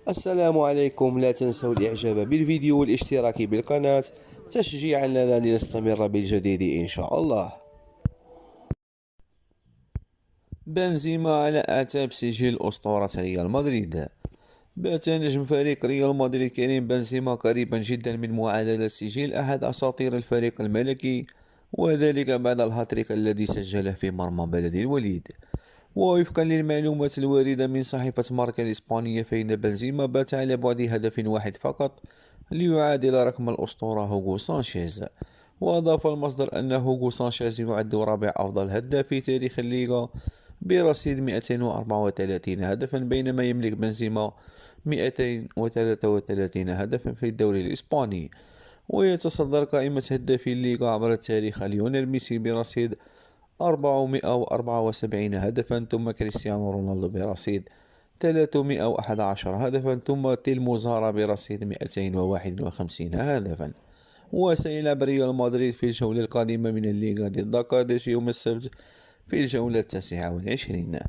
السلام عليكم. لا تنسوا الإعجاب بالفيديو والاشتراك بالقناة تشجيعا لنا لنستمر بالجديد إن شاء الله. بنزيما على أعتاب سجل أسطورة ريال مدريد. بات نجم فريق ريال مدريد كريم بنزيما قريبا جدا من معادلة سجل أحد أساطير الفريق الملكي، وذلك بعد الهاتريك الذي سجله في مرمى بلد الوليد. ووفقا للمعلومات الواردة من صحيفة ماركا الإسبانية، فإن بنزيما بات على بعد هدف واحد فقط ليعادل رقم الأسطورة هوغو سانشيز. وأضاف المصدر أن هوغو سانشيز يعد رابع أفضل هداف في تاريخ الليغا برصيد 234 هدفا، بينما يملك بنزيما 233 هدفا في الدوري الإسباني. ويتصدر قائمة هدافي الليغا عبر التاريخ ليونيل ميسي برصيد 474 هدفا، ثم كريستيانو رونالدو برصيد 311 هدفا، ثم تيلمو زارا برصيد 251 هدفا. وسيلعب ريال مدريد في الجولة القادمة من الليغا ضد قادش يوم السبت في الجولة 29.